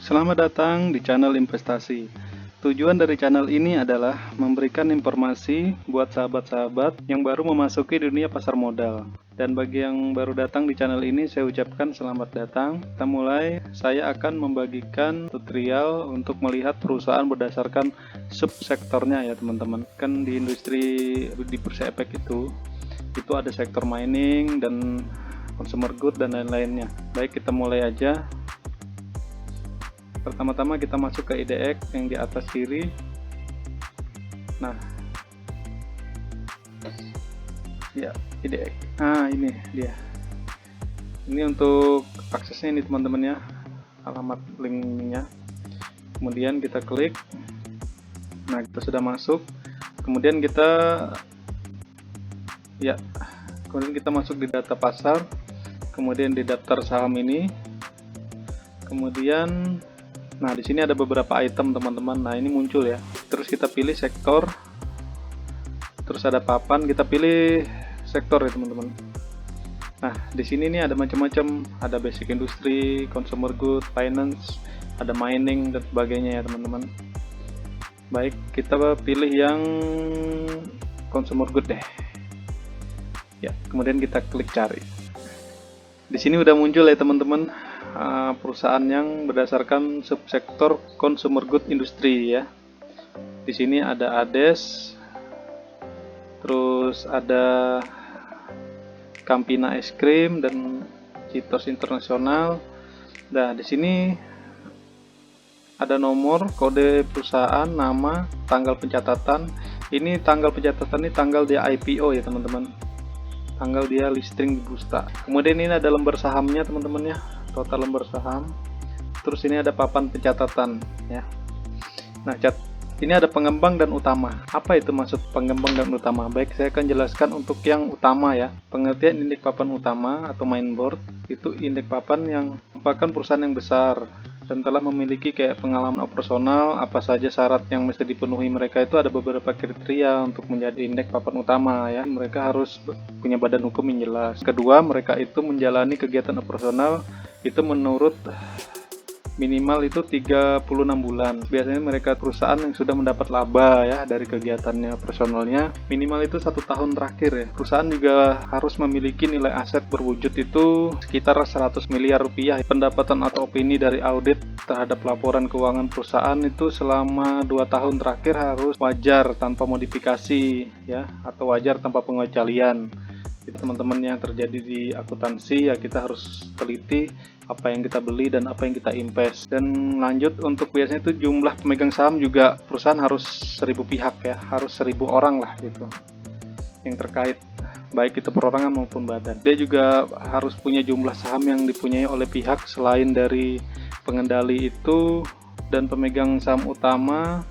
Selamat datang di channel investasi. Tujuan dari channel ini adalah memberikan informasi buat sahabat-sahabat yang baru memasuki dunia pasar modal. Dan bagi yang baru datang di channel ini, saya ucapkan selamat datang. Kita mulai, saya akan membagikan tutorial untuk melihat perusahaan berdasarkan subsektornya ya teman-teman. Kan di industri di bursa efek itu ada sektor mining dan consumer good dan lain-lainnya. Baik, kita mulai aja. Pertama-tama kita masuk ke IDX yang di atas kiri. Nah, ya IDX. Ini dia. Ini untuk aksesnya ini teman-teman ya, alamat linknya. Kemudian kita klik. Nah, kita sudah masuk. Kemudian kita masuk di data pasar. Kemudian di daftar saham ini. Kemudian nah, di sini ada beberapa item teman-teman. Nah, ini muncul ya. Terus kita pilih sektor. Terus ada papan, kita pilih sektor ya teman-teman. Nah, di sini nih ada macam-macam, ada basic industry, consumer good, finance, ada mining dan sebagainya ya teman-teman. Baik, kita pilih yang consumer good deh. Ya, kemudian kita klik cari. Di sini udah muncul ya teman-teman. Perusahaan yang berdasarkan subsektor consumer good industry ya. Di sini ada Ades, terus ada Campina Es Krim dan Citos Internasional. Nah, di sini ada nomor, kode perusahaan, nama, tanggal pencatatan. Ini tanggal pencatatan ini tanggal dia IPO ya teman-teman. Tanggal dia listing di bursa. Kemudian ini ada lembar sahamnya teman-teman ya. Total lembar saham. Terus ini ada papan pencatatan ya. Nah, ini ada pengembang dan utama. Apa itu maksud pengembang dan utama? Baik, saya akan jelaskan untuk yang utama ya. Pengertian indeks papan utama atau main board itu indeks papan yang merupakan perusahaan yang besar dan telah memiliki kayak pengalaman operasional, apa saja syarat yang mesti dipenuhi mereka. Itu ada beberapa kriteria untuk menjadi indeks papan utama ya. Mereka harus punya badan hukum yang jelas. Kedua, mereka itu menjalani kegiatan operasional itu menurut minimal itu 36 bulan. Biasanya mereka perusahaan yang sudah mendapat laba ya dari kegiatannya personalnya, minimal itu 1 tahun terakhir ya. Perusahaan juga harus memiliki nilai aset berwujud itu sekitar 100 miliar rupiah. Pendapatan atau opini dari audit terhadap laporan keuangan perusahaan itu selama 2 tahun terakhir harus wajar tanpa modifikasi ya, atau wajar tanpa pengecualian. Teman-teman yang terjadi di akuntansi ya, kita harus teliti apa yang kita beli dan apa yang kita invest. Dan lanjut untuk biasanya itu jumlah pemegang saham juga perusahaan harus 1000 pihak ya, harus 1000 orang lah gitu yang terkait, baik itu perorangan maupun badan. Dia juga harus punya jumlah saham yang dipunyai oleh pihak selain dari pengendali itu, dan pemegang saham utama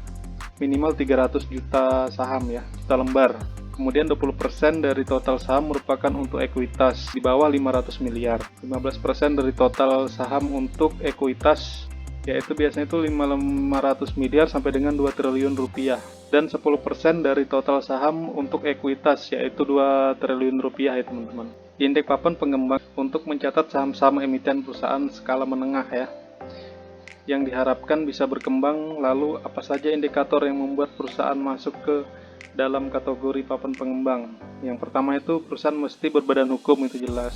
minimal 300 juta saham ya, juta lembar. Kemudian 20% dari total saham merupakan untuk ekuitas di bawah 500 miliar. 15% dari total saham untuk ekuitas, yaitu biasanya itu 500 miliar sampai dengan 2 triliun rupiah. Dan 10% dari total saham untuk ekuitas, yaitu 2 triliun rupiah ya teman-teman. Indeks papan pengembang untuk mencatat saham-saham emiten perusahaan skala menengah ya, yang diharapkan bisa berkembang. Lalu apa saja indikator yang membuat perusahaan masuk ke dalam kategori papan pengembang? Yang pertama itu perusahaan mesti berbadan hukum, itu jelas,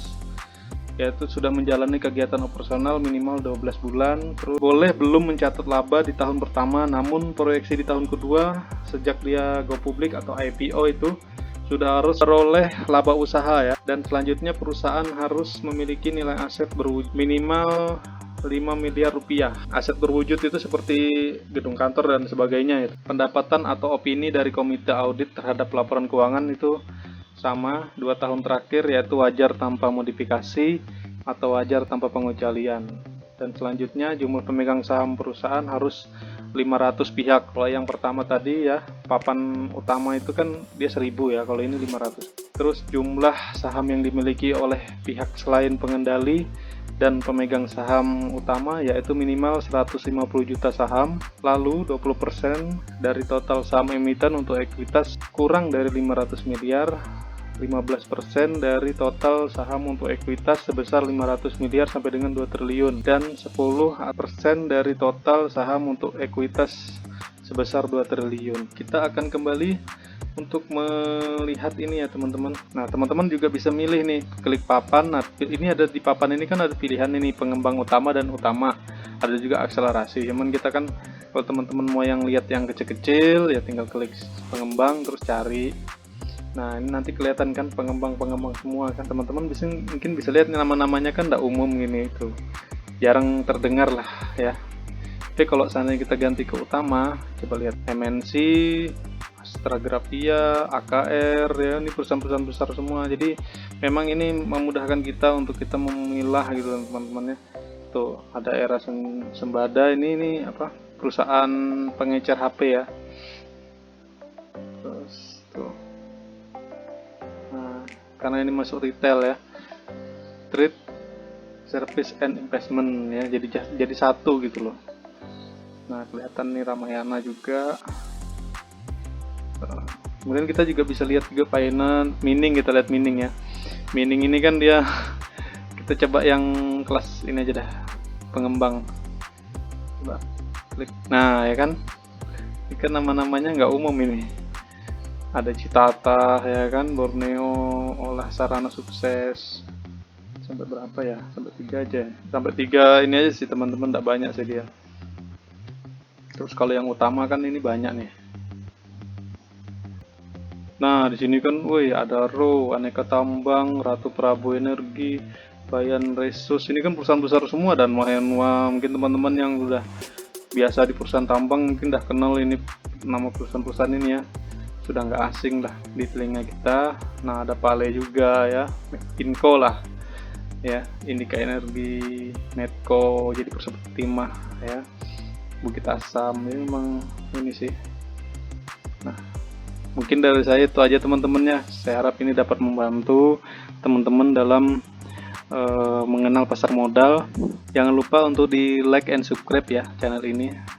yaitu sudah menjalani kegiatan operasional minimal 12 bulan, terus boleh belum mencatat laba di tahun pertama, namun proyeksi di tahun kedua sejak dia go public atau IPO itu sudah harus peroleh laba usaha ya. Dan selanjutnya perusahaan harus memiliki nilai aset berwujud minimal 5 miliar rupiah. Aset berwujud itu seperti gedung kantor dan sebagainya ya. Pendapatan atau opini dari komite audit terhadap laporan keuangan itu sama 2 tahun terakhir, yaitu wajar tanpa modifikasi atau wajar tanpa pengecualian. Dan selanjutnya jumlah pemegang saham perusahaan harus 500 pihak. Kalau yang pertama tadi ya, papan utama itu kan dia 1000 ya, kalau ini 500. Terus jumlah saham yang dimiliki oleh pihak selain pengendali dan pemegang saham utama yaitu minimal 150 juta saham. Lalu 20% dari total saham emiten untuk ekuitas kurang dari 500 miliar 15% dari total saham untuk ekuitas sebesar 500 miliar sampai dengan 2 triliun, dan 10% dari total saham untuk ekuitas sebesar 2 triliun. Kita akan kembali untuk melihat ini ya teman-teman. Nah, teman-teman juga bisa milih nih, klik papan. Nah, ini ada di papan ini kan ada pilihan ini, pengembang utama dan utama. Ada juga akselerasi. Cuman kita kan kalau teman-teman mau yang lihat yang kecil-kecil ya tinggal klik pengembang terus cari. Nah, ini nanti kelihatan kan pengembang-pengembang semua kan. Teman-teman mungkin bisa lihat nama-namanya kan tidak umum gini itu. Jarang terdengar lah ya. Oke, kalau seandainya kita ganti ke utama, coba lihat MNC, Astragrafia, AKR ya, ini perusahaan-perusahaan besar semua. Jadi memang ini memudahkan kita untuk kita memilah gitu teman-teman ya. Tuh ada Era Sembada, ini apa, perusahaan pengecer HP ya. Terus tuh, nah karena ini masuk retail ya, trade, service and investment ya, jadi satu gitu loh. Nah kelihatan nih Ramayana juga. Kemudian kita juga bisa lihat juga finance, mining, kita lihat mining ya. Mining ini kan dia kita coba yang kelas ini aja dah, pengembang. Coba klik. Nah ya kan, ini kan nama-namanya nggak umum ini. Ada Citata ya kan, Borneo, Olah Sarana Sukses. Sampai berapa ya? Sampai 3 aja. Sampai 3 ini aja sih teman-teman, nggak banyak sih dia. Terus kalau yang utama kan ini banyak nih. Nah, di sini kan, woi, ada RO, Aneka Tambang, Ratu Prabu Energi, Bayan Resus. Ini kan perusahaan besar semua, dan Mahenwa. Mungkin teman-teman yang udah biasa di perusahaan tambang mungkin udah kenal ini nama perusahaan-perusahaan ini ya. Sudah nggak asing lah di telinga kita. Nah, ada Pale juga ya, Inco lah, ya, Indika Energi, Netco, jadi perusahaan timah ya, Bukit Asam. Ini memang ini sih. Nah, mungkin dari saya itu aja teman-temannya. Saya harap ini dapat membantu teman-teman dalam mengenal pasar modal. Jangan lupa untuk di like and subscribe ya channel ini.